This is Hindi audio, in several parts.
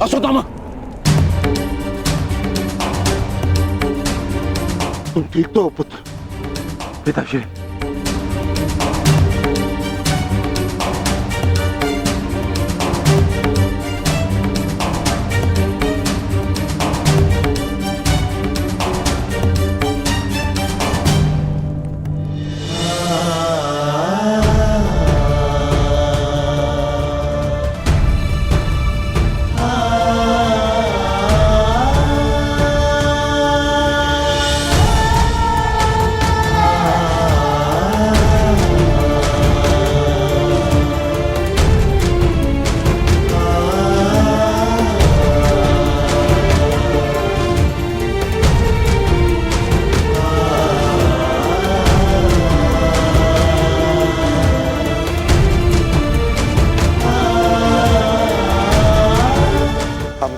अश्वत्थामा, तुम ठीक तो हो पुत्र? पिताश्री,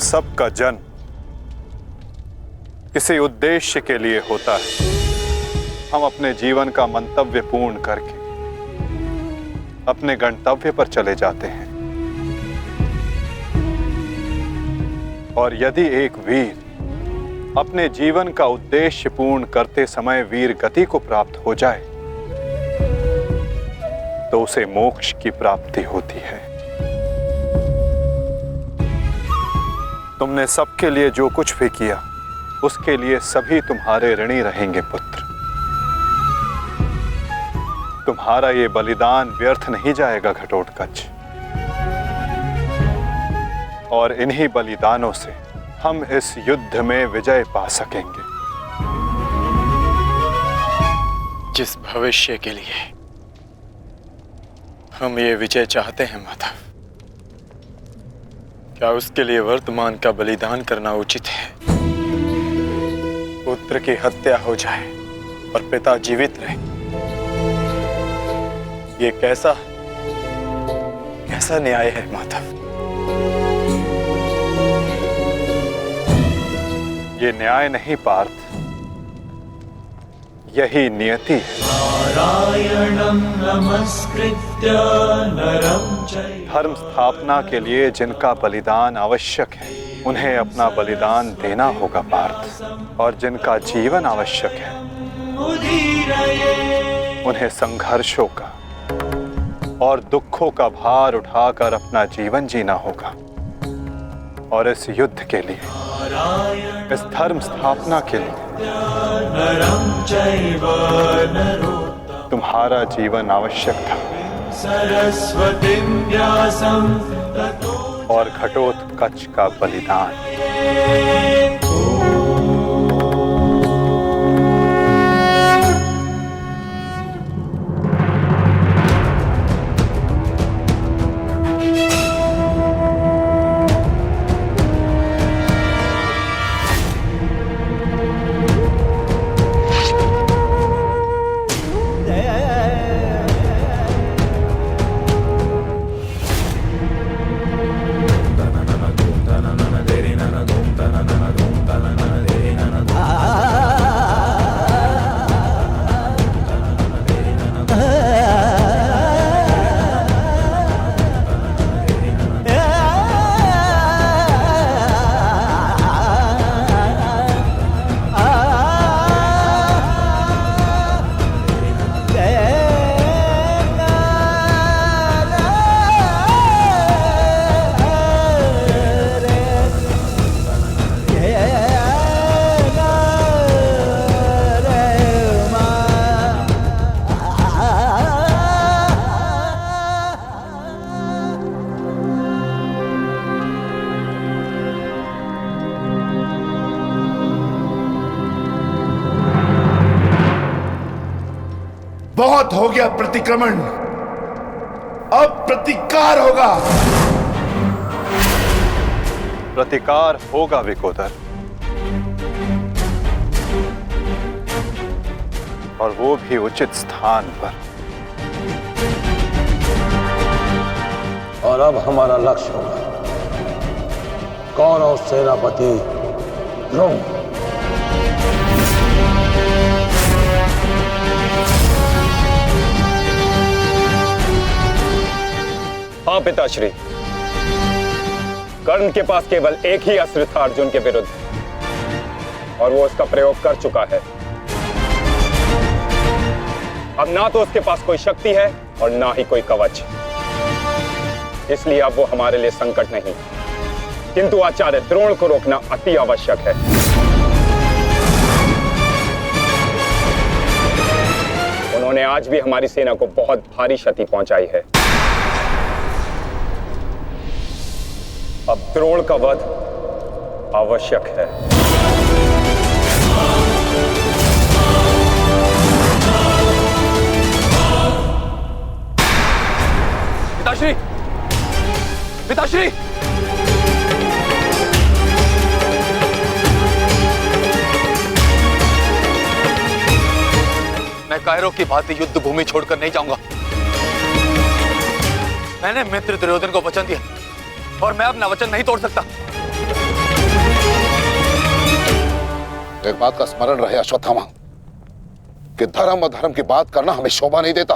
सबका जन्म किसी उद्देश्य के लिए होता है। हम अपने जीवन का मंतव्य पूर्ण करके अपने गंतव्य पर चले जाते हैं। और यदि एक वीर अपने जीवन का उद्देश्य पूर्ण करते समय वीर गति को प्राप्त हो जाए तो उसे मोक्ष की प्राप्ति होती है। तुमने सबके लिए जो कुछ भी किया उसके लिए सभी तुम्हारे ऋणी रहेंगे पुत्र। तुम्हारा ये बलिदान व्यर्थ नहीं जाएगा घटोत्कच। और इन्हीं बलिदानों से हम इस युद्ध में विजय पा सकेंगे। जिस भविष्य के लिए हम ये विजय चाहते हैं माधव, क्या उसके लिए वर्तमान का बलिदान करना उचित है? पुत्र की हत्या हो जाए और पिता जीवित रहे, ये कैसा न्याय है माधव? ये न्याय नहीं पार्थ, यही नियति है। नारायणं नमस्कृत्य नरं चैव। धर्म स्थापना के लिए जिनका बलिदान आवश्यक है उन्हें अपना बलिदान देना होगा पार्थ। और जिनका जीवन आवश्यक है उन्हें संघर्षों का और दुखों का भार उठाकर अपना जीवन जीना होगा। और इस युद्ध के लिए, इस धर्म स्थापना के लिए तुम्हारा जीवन आवश्यक था। सरस्वतीं व्यासं और घटोत्कच का बलिदान। बहुत हो गया प्रतिक्रमण, अब प्रतिकार होगा। प्रतिकार होगा विकोदर, और वो भी उचित स्थान पर। और अब हमारा लक्ष्य होगा कौरव सेनापति द्रोण। हाँ पिताश्री, कर्ण के पास केवल एक ही अस्त्र था अर्जुन के विरुद्ध, और वो उसका प्रयोग कर चुका है। अब ना तो उसके पास कोई शक्ति है और ना ही कोई कवच, इसलिए अब वो हमारे लिए संकट नहीं, किंतु आचार्य द्रोण को रोकना अति आवश्यक है। उन्होंने आज भी हमारी सेना को बहुत भारी क्षति पहुंचाई है। अब द्रोण का वध आवश्यक है। पिताश्री, पिताश्री, मैं कायरों की भांति युद्ध भूमि छोड़कर नहीं जाऊंगा। मैंने मित्र दुर्योधन को वचन दिया और मैं अपना वचन नहीं तोड़ सकता। एक बात का स्मरण रहे अश्वत्थामा, कि धर्म और धर्म की बात करना हमें शोभा नहीं देता।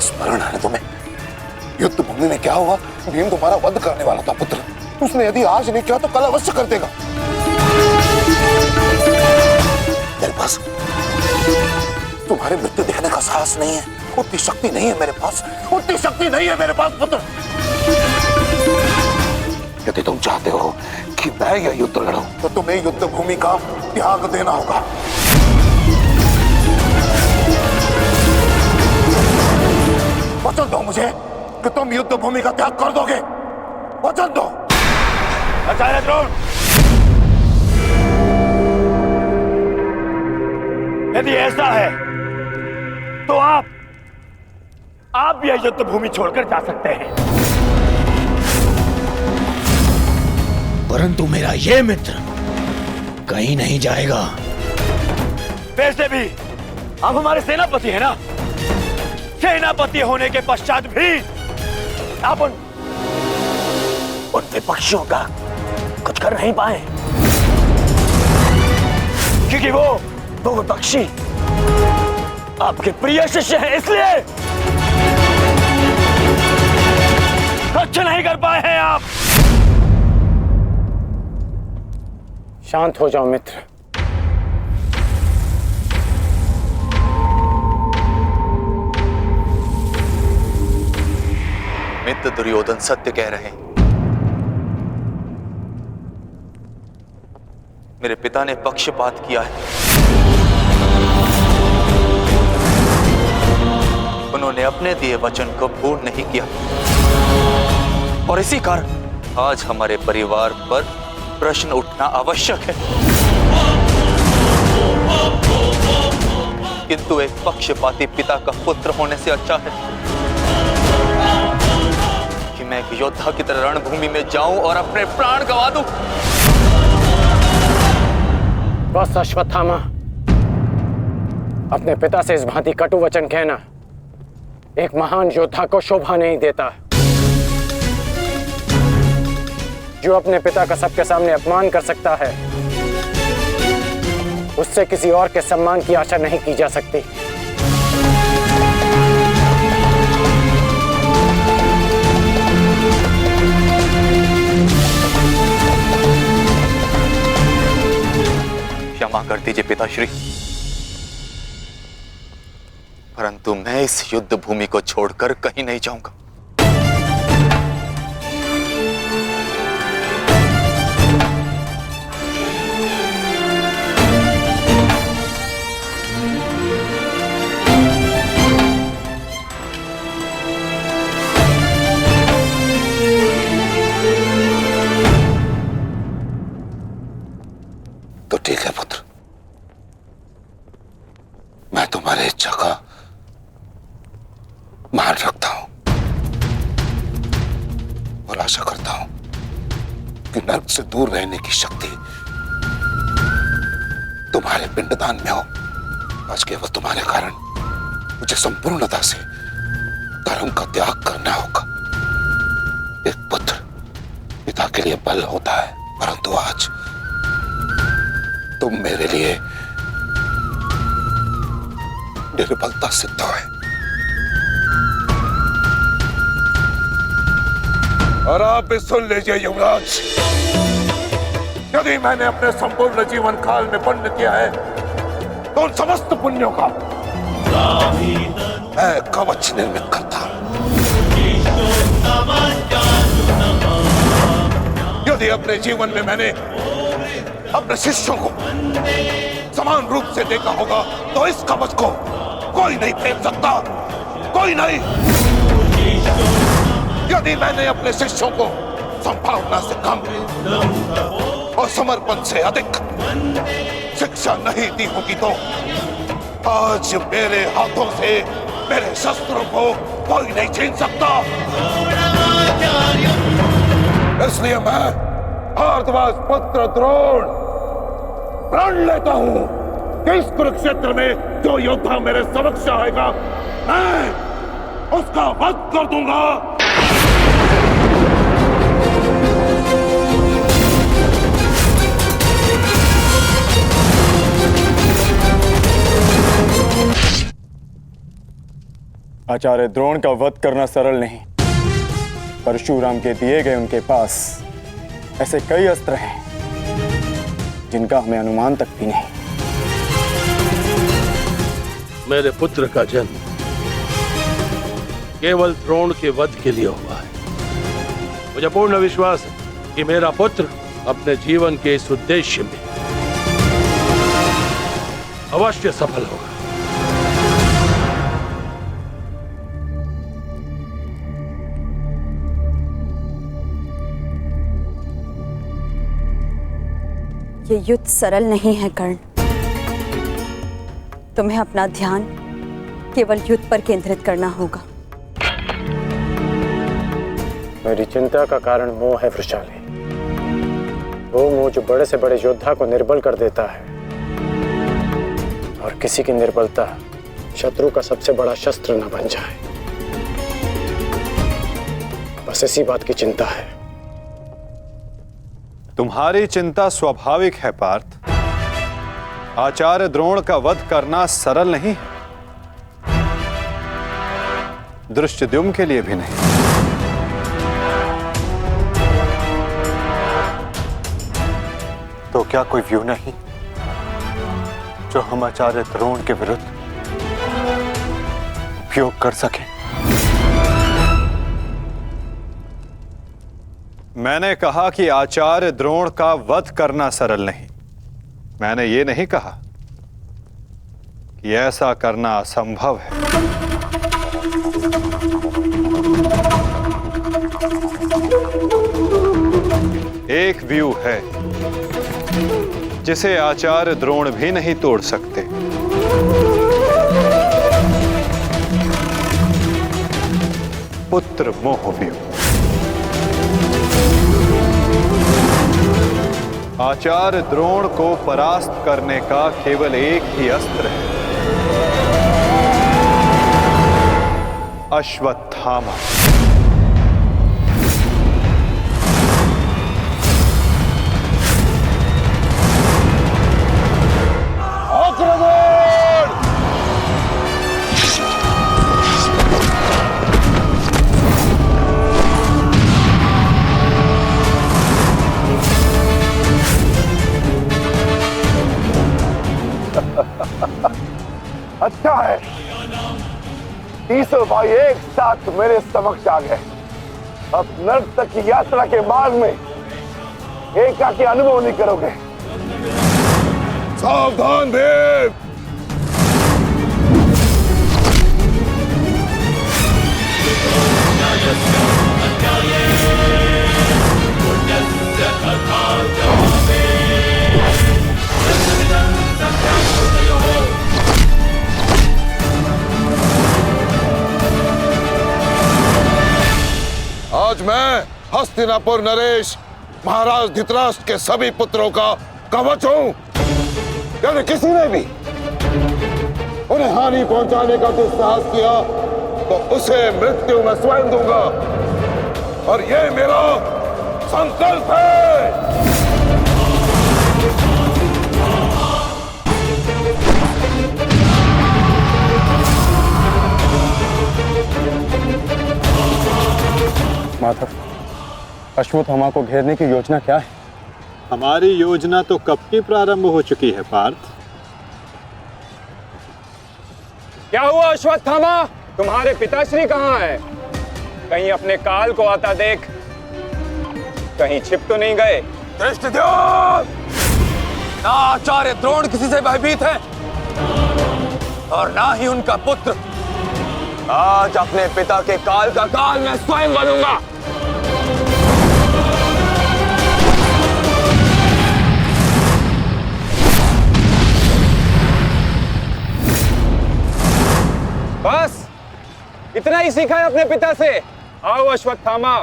स्मरण है तुम्हें युद्ध भूमि में क्या हुआ? भीम तुम्हारा वध करने वाला था पुत्र। उसने यदि आज नहीं किया तो कल अवश्य कर देगा। मेरे पास तुम्हारे मृत्यु देखने का साहस नहीं है, उतनी शक्ति नहीं है मेरे पास, उतनी शक्ति नहीं है मेरे पास पुत्र। यदि तुम चाहते हो कि मैं यह युद्ध लड़ूं, तो तुम्हें युद्ध भूमि का त्याग देना होगा। वचन दो मुझे कि तुम युद्ध भूमि का त्याग कर दोगे। वचन दो। आचार्य द्रोण, यदि ऐसा है तो आप यह युद्ध भूमि छोड़कर जा सकते हैं, परंतु मेरा ये मित्र कहीं नहीं जाएगा। वैसे भी आप हमारे सेनापति हैं ना। सेनापति होने के पश्चात भी आप उन विपक्षियों का कुछ कर नहीं पाए, क्योंकि वो विपक्षी आपके प्रिय शिष्य हैं, इसलिए कुछ नहीं कर पाए हैं आप। शांत हो जाओ मित्र। मित्र दुर्योधन सत्य कह रहे हैं। मेरे पिता ने पक्षपात किया है। उन्होंने अपने दिए वचन को पूर्ण नहीं किया, और इसी कारण आज हमारे परिवार पर प्रश्न उठना आवश्यक है। किंतु एक पक्षपाती पिता का पुत्र होने से अच्छा है कि मैं एक योद्धा की तरह रणभूमि में जाऊं और अपने प्राण गंवा दूं। बस अश्वत्थामा, अपने पिता से इस भांति कटु वचन कहना एक महान योद्धा को शोभा नहीं देता। जो अपने पिता का सबके सामने अपमान कर सकता है, उससे किसी और के सम्मान की आशा नहीं की जा सकती। क्षमा कर दीजिए पिताश्री, परंतु मैं इस युद्ध भूमि को छोड़कर कहीं नहीं जाऊंगा। तो ठीक है पुत्र, मैं तुम्हारी इच्छा का मान रखता हूं और आशा करता हूं कि नर्क से दूर रहने की शक्ति तुम्हारे पिंडदान में हो। आज केवल तुम्हारे कारण मुझे संपूर्णता से धर्म का त्याग करना होगा। एक पुत्र पिता के लिए बल होता है, परंतु आज तुम मेरे लिए निर्बलता सिद्ध हुए। और आप भी सुन लीजिए युवराज, यदि मैंने अपने संपूर्ण जीवन काल में पुण्य किया है तो उन समस्त पुण्यों का मैं कवच निर्मित करता हूं। यदि अपने जीवन में मैंने अपने शिष्यों को समान रूप से देखा होगा तो इस कवच को कोई नहीं फेंक सकता, कोई नहीं। यदि मैंने अपने शिष्यों को संभावना से कम और समर्पण से अधिक शिक्षा नहीं दी होगी तो आज मेरे हाथों से मेरे शस्त्रों को कोई नहीं छीन सकता। इसलिए मैं भारद्वाज पुत्र द्रोण प्रण लेता हूं कि इस कुरुक्षेत्र में जो योद्धा मेरे समक्ष आएगा मैं उसका वध कर दूंगा। आचार्य द्रोण का वध करना सरल नहीं। परशुराम के दिए गए उनके पास ऐसे कई अस्त्र हैं जिनका हमें अनुमान तक भी नहीं। मेरे पुत्र का जन्म केवल द्रोण के वध के लिए हुआ है। मुझे पूर्ण विश्वास है कि मेरा पुत्र अपने जीवन के इस उद्देश्य में अवश्य सफल होगा। ये युद्ध सरल नहीं है कर्ण। तुम्हें अपना ध्यान केवल युद्ध पर केंद्रित करना होगा। मेरी चिंता का कारण मोह है वृषाली। वो मोह जो बड़े से बड़े योद्धा को निर्बल कर देता है, और किसी की निर्बलता शत्रु का सबसे बड़ा शस्त्र न बन जाए। बस इसी बात की चिंता है। तुम्हारी चिंता स्वाभाविक है पार्थ। आचार्य द्रोण का वध करना सरल नहीं है, धृष्टद्युम्न के लिए भी नहीं। तो क्या कोई व्यू नहीं जो हम आचार्य द्रोण के विरुद्ध उपयोग कर सकें? मैंने कहा कि आचार्य द्रोण का वध करना सरल नहीं। मैंने ये नहीं कहा कि ऐसा करना असंभव है। एक व्यू है जिसे आचार्य द्रोण भी नहीं तोड़ सकते। पुत्र मोह व्यू। आचार्य द्रोण को परास्त करने का केवल एक ही अस्त्र है, अश्वत्थामा। अच्छा है, तीसों भाई एक साथ मेरे समक्ष आ गए। अब नर्क तक की यात्रा के मार्ग में एकाकी अनुभव नहीं करोगे। सावधान भीम। आज मैं हस्तिनापुर नरेश महाराज धृतराष्ट्र के सभी पुत्रों का कवच हूं। यदि किसी ने भी उन्हें हानि पहुंचाने का दुस्साहस किया तो उसे मृत्यु में स्वयं दूंगा, और यह मेरा संकल्प है। माधव, अश्वत्थामा को घेरने की योजना क्या है? हमारी योजना तो कब की प्रारंभ हो चुकी है पार्थ। क्या हुआ अश्वत्थामा? तुम्हारे पिताश्री कहाँ हैं? कहीं अपने काल को आता देख, कहीं छिप तो नहीं गए? धृष्टद्युम्न! ना आचार्य द्रोण किसी से भयभीत है और ना ही उनका पुत्र। आज अपने पिता के काल का काल मैं स्वयं बनूंगा। बस इतना ही सीखा है अपने पिता से? आओ अश्वत्थामा,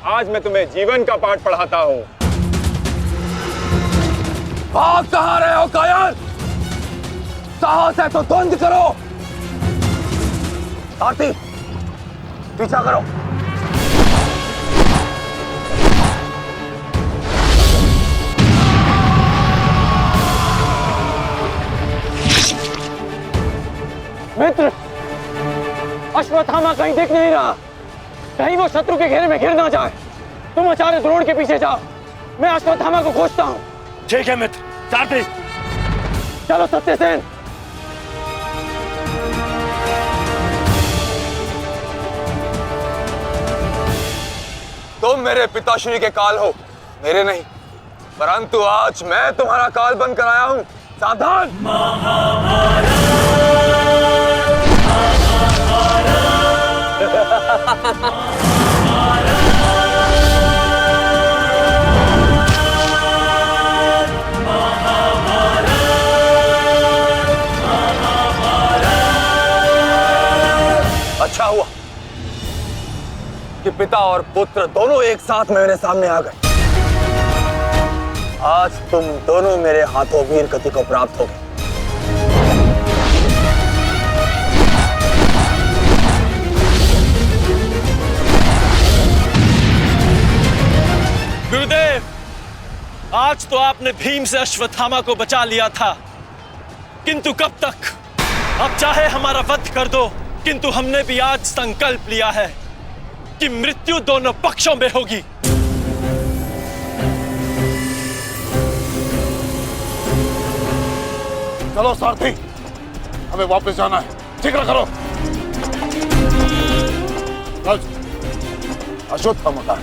आज मैं तुम्हें जीवन का पाठ पढ़ाता हूं। भाग कहां रहे हो कायर? साहस है तो द्वंद करो। आरती, पीछा करो। मित्र, अश्वत्थामा कहीं दिख नहीं रहा। कहीं वो शत्रु के घेरे में घिर ना जाए। तुम आचार्य द्रोण के पीछे जाओ, मैं अश्वत्थामा को खोजता हूँ। ठीक है मित्र। सारथी, चलो सत्यसेन। तुम मेरे पिताश्री के काल हो, मेरे नहीं। परंतु आज मैं तुम्हारा काल बनकर आया हूं। सावधान! अच्छा हुआ कि पिता और पुत्र दोनों एक साथ मेरे सामने आ गए। आज तुम दोनों मेरे हाथों वीर गति को प्राप्त हो गए। गुरुदेव, आज तो आपने भीम से अश्वत्थामा को बचा लिया था, किंतु कब तक? अब चाहे हमारा वध कर दो, किंतु हमने भी आज संकल्प लिया है कि मृत्यु दोनों पक्षों में होगी। चलो सारथी, हमें वापस जाना है। जिक्र करो। अश्वत्थामा का?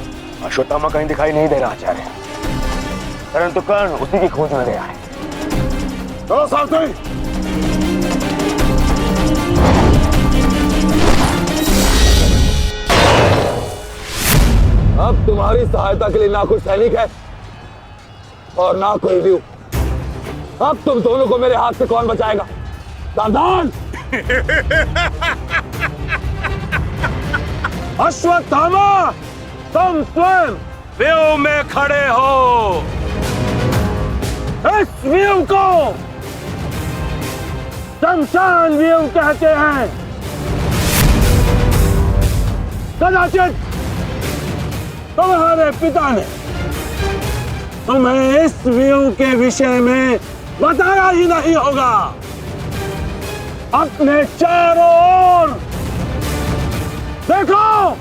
अश्वत्थामा कहीं दिखाई नहीं दे रहा आचार्य, परंतु कर्ण उसी की खोज में गया है। चलो सारथी। अब तुम्हारी सहायता के लिए ना कोई सैनिक है और ना कोई व्यू। अब तुम दोनों को मेरे हाथ से कौन बचाएगा? सावधान! अश्वत्थामा, तुम स्वयं व्यू में खड़े हो। इस व्यू को शमशान व्यू कहते हैं। कदाचित तुम्हारे पिता ने तुम्हें इस व्यू के विषय में बताया ही नहीं होगा। अपने चारों ओर देखो।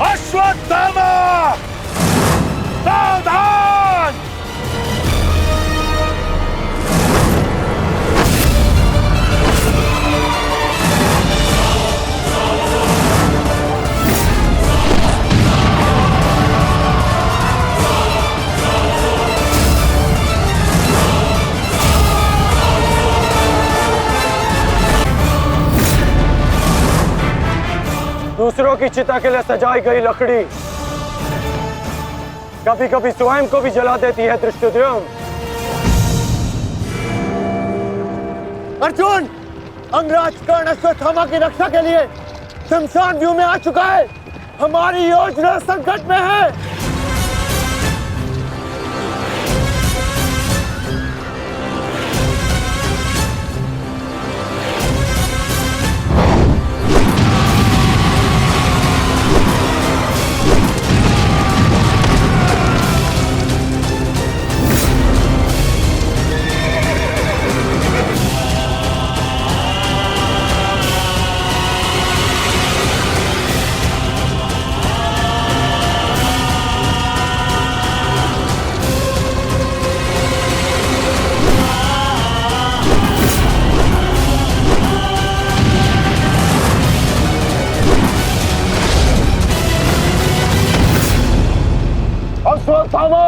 अश्वत्थामा, सावधान! दूसरों की चिता के लिए सजाई गई लकड़ी कभी कभी स्वयं को भी जला देती है। धृष्टद्युम्न, अर्जुन, अंगराज कर्ण अश्वत्थामा की रक्षा के लिए शमशान व्यू में आ चुका है। हमारी योजना संकट में है। अश्वत्थामा!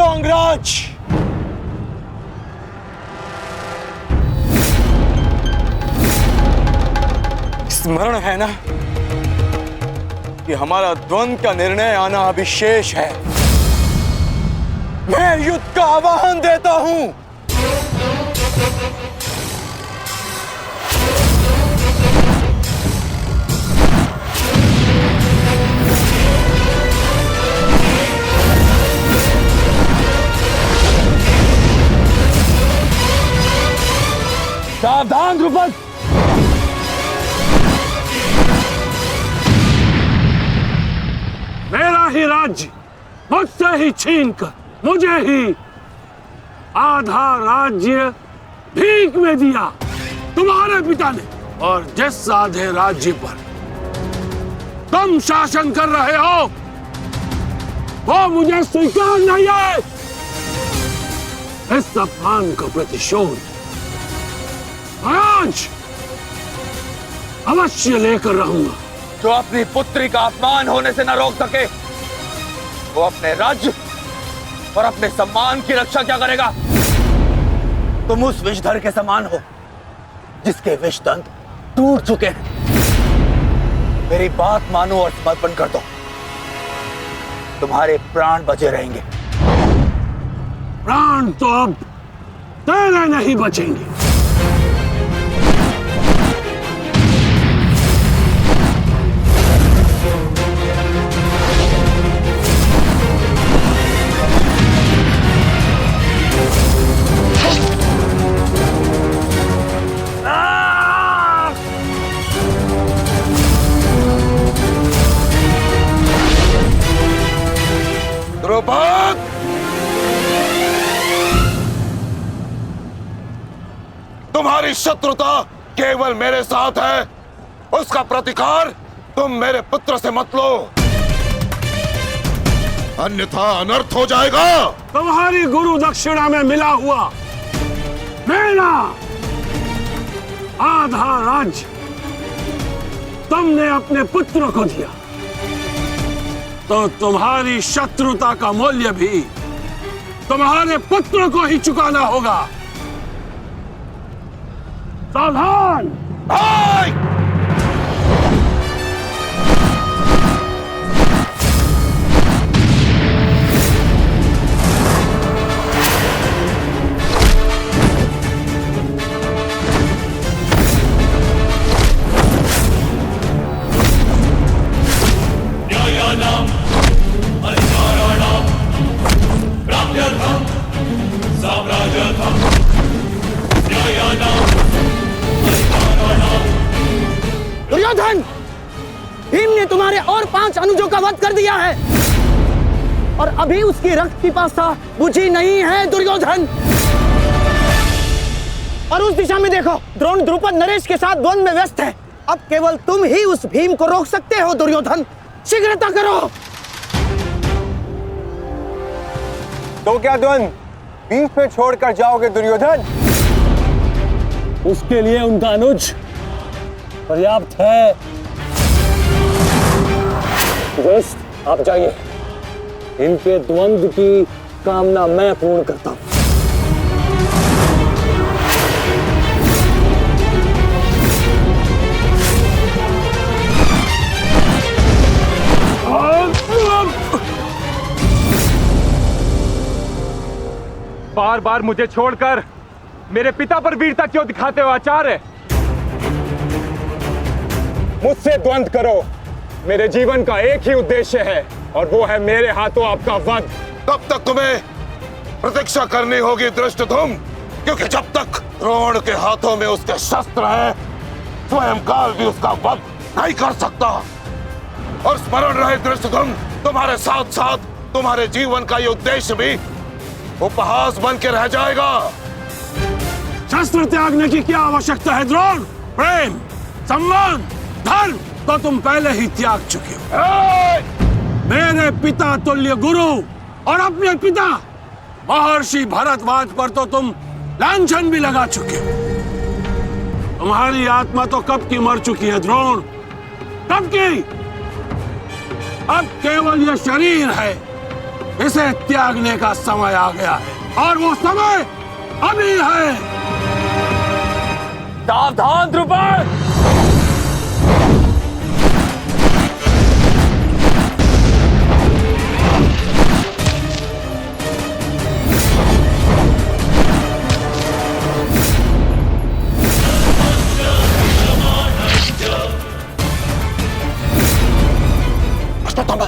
अंगराज, स्मरण है ना कि हमारा द्वंद्व का निर्णय आना अभी शेष है। मैं युद्ध का आह्वान देता हूं। सावधान द्रुपद, मेरा ही राज्य मुझसे ही छीनकर मुझे ही आधा राज्य भीख में दिया तुम्हारे पिता ने, और जिस आधे राज्य पर तुम शासन कर रहे हो वो मुझे स्वीकार नहीं है। इस अपमान का प्रतिशोध आज अवश्य लेकर रहूंगा। जो अपनी पुत्री का अपमान होने से न रोक सके, वो अपने राज्य और अपने सम्मान की रक्षा क्या करेगा? तुम उस विषधर के समान हो जिसके विषदंत टूट चुके हैं। मेरी बात मानो और समर्पण कर दो, तुम्हारे प्राण बचे रहेंगे। प्राण तो अब तेरे नहीं बचेंगे। द्रुपद, तुम्हारी शत्रुता केवल मेरे साथ है, उसका प्रतिकार तुम मेरे पुत्र से मत लो, अन्यथा अनर्थ हो जाएगा। तुम्हारी गुरु दक्षिणा में मिला हुआ मेरा आधा राज्य तुमने अपने पुत्र को दिया, तो तुम्हारी शत्रुता का मूल्य भी तुम्हारे पुत्र को ही चुकाना होगा। सावधान! दुर्योधन, भीम ने तुम्हारे और 5 अनुजों का वध कर दिया है और अभी उसकी रक्त पिपासा बुझी नहीं है। दुर्योधन, और उस दिशा में देखो, द्रोण द्रुपद नरेश के साथ द्वंद्व में व्यस्त है। अब केवल तुम ही उस भीम को रोक सकते हो। दुर्योधन, शीघ्रता करो। तो क्या द्वंद्व बीच में छोड़कर जाओगे दुर्योधन? उसके लिए उनका अनुज पर्याप्त है। बस आप जाइए, इनके द्वंद्व की कामना मैं पूर्ण करता हूं। बार बार मुझे छोड़कर मेरे पिता पर वीरता क्यों दिखाते हो आचार्य? मुझसे द्वंद्व करो, मेरे जीवन का एक ही उद्देश्य है और वो है मेरे हाथों आपका वध। कब तक तुम्हें प्रतीक्षा करनी होगी धृष्टद्युम्न, क्योंकि जब तक द्रोण के हाथों में उसके शस्त्र है, स्वयं काल भी उसका वध नहीं कर सकता। और स्मरण रहे धृष्टद्युम्न, तुम्हारे साथ साथ तुम्हारे जीवन का ये उद्देश्य भी उपहास बन के रह जाएगा। शस्त्र त्यागने की क्या आवश्यकता है द्रोण? प्रेम, सम्मान, धर्म तो तुम पहले ही त्याग चुके हो। मेरे पिता तुल्य गुरु और अपने पिता महर्षि भरद्वाज पर तो तुम लांछन भी लगा चुके हो। तुम्हारी आत्मा तो कब की मर चुकी है द्रोण, कब की। अब केवल ये शरीर है, इसे त्यागने का समय आ गया है, और वो समय अभी है। सावधान द्रुपद! अश्वत्थामा!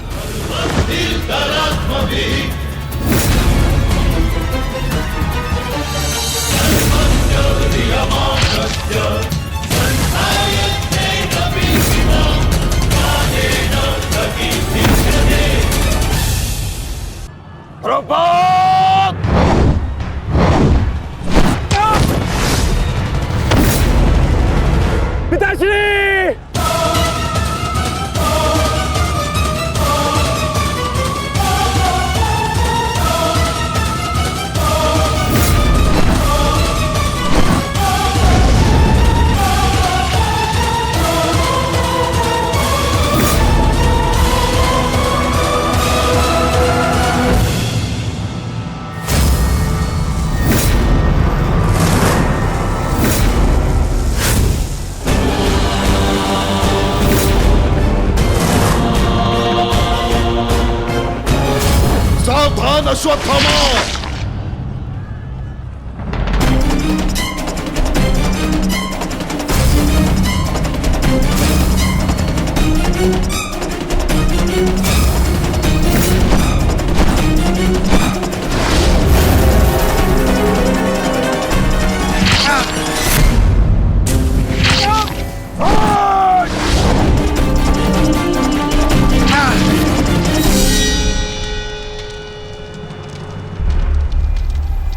द्रुपद! पिताश्री! सावधान अश्वत्थामा!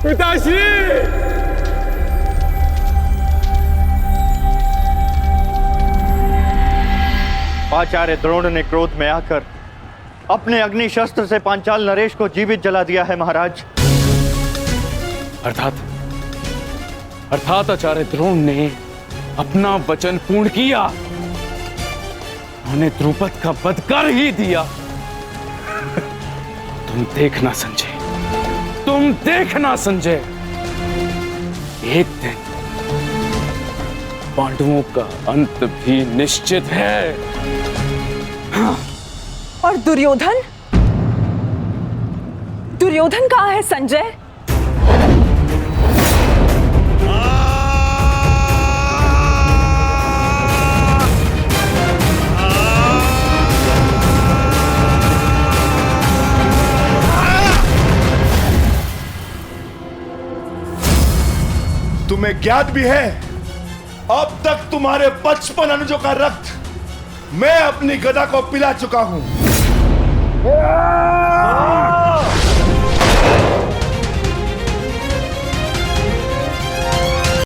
पिताश्री! आचार्य द्रोण ने क्रोध में आकर अपने अग्नि शस्त्र से पांचाल नरेश को जीवित जला दिया है महाराज। अर्थात आचार्य द्रोण ने अपना वचन पूर्ण किया, उन्हें द्रुपद का वध कर ही दिया। तुम देखना संजय, तुम देखना संजय, एक दिन पांडवों का अंत भी निश्चित है। हाँ। और दुर्योधन? दुर्योधन कहाँ है संजय? तुम्हें ज्ञात भी है, अब तक तुम्हारे 55 अनुजों का रक्त मैं अपनी गदा को पिला चुका हूं।